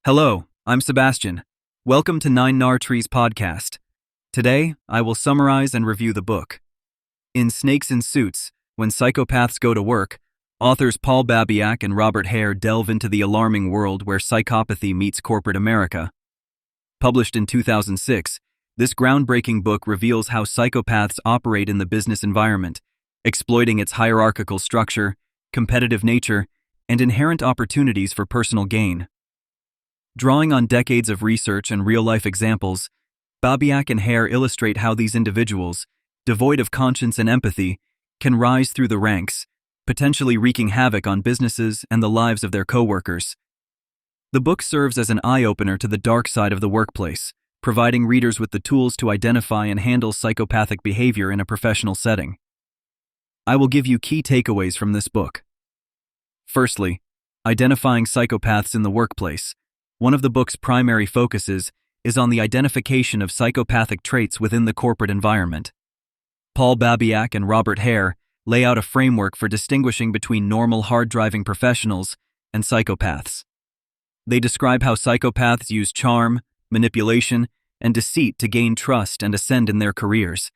Hello, I'm Sebastian. Welcome to Nine Nar Trees podcast. Today, I will summarize and review the book. In Snakes in Suits, When Psychopaths Go to Work, authors Paul Babiak and Robert Hare delve into the alarming world where psychopathy meets corporate America. Published in 2006, this groundbreaking book reveals how psychopaths operate in the business environment, exploiting its hierarchical structure, competitive nature, and inherent opportunities for personal gain. Drawing on decades of research and real-life examples, Babiak and Hare illustrate how these individuals, devoid of conscience and empathy, can rise through the ranks, potentially wreaking havoc on businesses and the lives of their co-workers. The book serves as an eye-opener to the dark side of the workplace, providing readers with the tools to identify and handle psychopathic behavior in a professional setting. I will give you key takeaways from this book. Firstly, identifying psychopaths in the workplace. One of the book's primary focuses is on the identification of psychopathic traits within the corporate environment. Paul Babiak and Robert Hare lay out a framework for distinguishing between normal hard-driving professionals and psychopaths. They describe how psychopaths use charm, manipulation, and deceit to gain trust and ascend in their careers.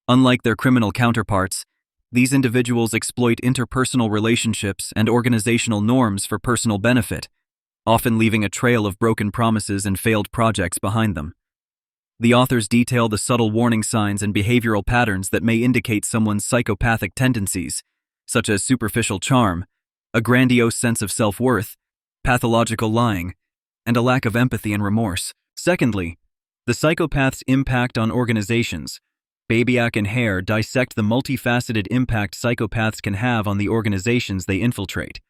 Unlike their criminal counterparts, these individuals exploit interpersonal relationships and organizational norms for personal benefit, often leaving a trail of broken promises and failed projects behind them. The authors detail the subtle warning signs and behavioral patterns that may indicate someone's psychopathic tendencies, such as superficial charm, a grandiose sense of self-worth, pathological lying, and a lack of empathy and remorse. Secondly, the psychopath's impact on organizations. Babiak and Hare dissect the multifaceted impact psychopaths can have on the organizations they infiltrate.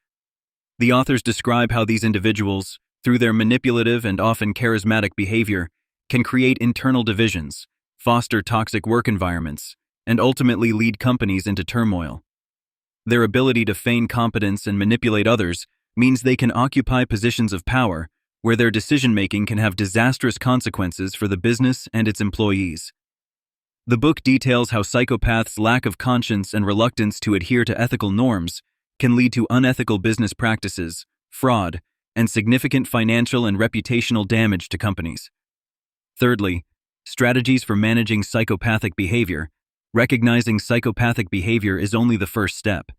The authors describe how these individuals, through their manipulative and often charismatic behavior, can create internal divisions, foster toxic work environments, and ultimately lead companies into turmoil. Their ability to feign competence and manipulate others means they can occupy positions of power where their decision-making can have disastrous consequences for the business and its employees. The book details how psychopaths' lack of conscience and reluctance to adhere to ethical norms can lead to unethical business practices, fraud, and significant financial and reputational damage to companies. Thirdly, strategies for managing psychopathic behavior. Recognizing psychopathic behavior is only the first step.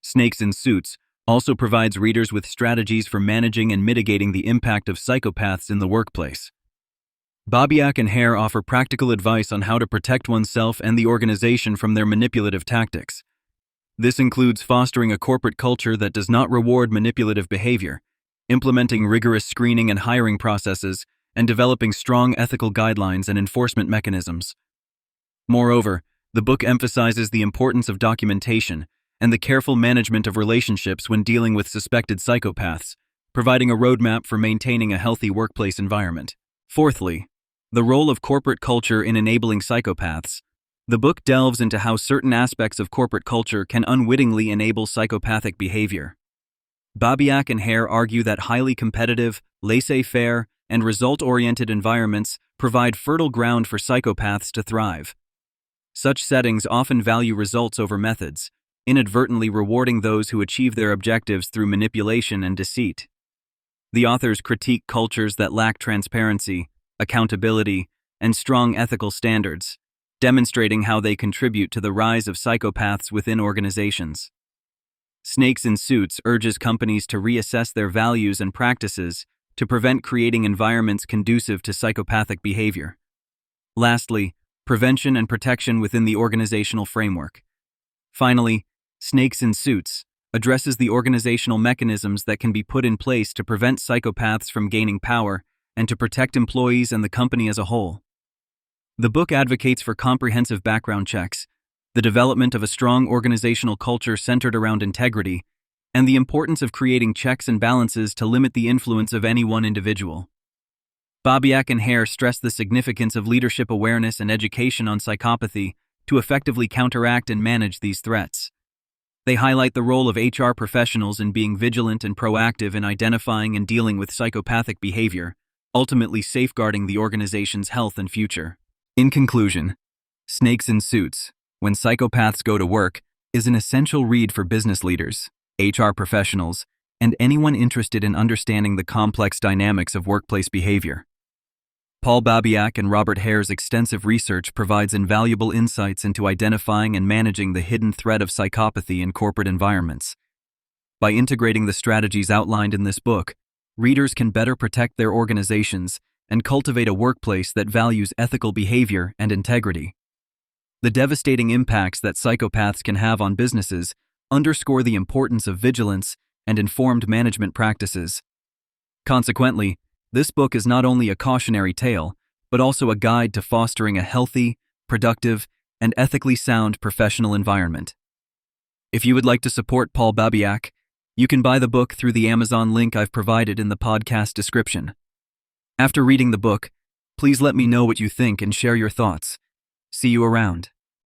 Snakes in Suits also provides readers with strategies for managing and mitigating the impact of psychopaths in the workplace. Babiak and Hare offer practical advice on how to protect oneself and the organization from their manipulative tactics. This includes fostering a corporate culture that does not reward manipulative behavior, implementing rigorous screening and hiring processes, and developing strong ethical guidelines and enforcement mechanisms. Moreover, the book emphasizes the importance of documentation and the careful management of relationships when dealing with suspected psychopaths, providing a roadmap for maintaining a healthy workplace environment. Fourthly, the role of corporate culture in enabling psychopaths. The book delves into how certain aspects of corporate culture can unwittingly enable psychopathic behavior. Babiak and Hare argue that highly competitive, laissez-faire, and result-oriented environments provide fertile ground for psychopaths to thrive. Such settings often value results over methods, inadvertently rewarding those who achieve their objectives through manipulation and deceit. The authors critique cultures that lack transparency, accountability, and strong ethical standards, demonstrating how they contribute to the rise of psychopaths within organizations. Snakes in Suits urges companies to reassess their values and practices to prevent creating environments conducive to psychopathic behavior. Lastly, prevention and protection within the organizational framework. Finally, Snakes in Suits addresses the organizational mechanisms that can be put in place to prevent psychopaths from gaining power and to protect employees and the company as a whole. The book advocates for comprehensive background checks, the development of a strong organizational culture centered around integrity, and the importance of creating checks and balances to limit the influence of any one individual. Babiak and Hare stress the significance of leadership awareness and education on psychopathy to effectively counteract and manage these threats. They highlight the role of HR professionals in being vigilant and proactive in identifying and dealing with psychopathic behavior, ultimately safeguarding the organization's health and future. In conclusion, Snakes in Suits, When Psychopaths Go to Work, is an essential read for business leaders, HR professionals, and anyone interested in understanding the complex dynamics of workplace behavior. Paul Babiak and Robert Hare's extensive research provides invaluable insights into identifying and managing the hidden threat of psychopathy in corporate environments. By integrating the strategies outlined in this book, readers can better protect their organizations and cultivate a workplace that values ethical behavior and integrity. The devastating impacts that psychopaths can have on businesses underscore the importance of vigilance and informed management practices. Consequently, this book is not only a cautionary tale, but also a guide to fostering a healthy, productive, and ethically sound professional environment. If you would like to support Paul Babiak, you can buy the book through the Amazon link I've provided in the podcast description. After reading the book, please let me know what you think and share your thoughts. See you around.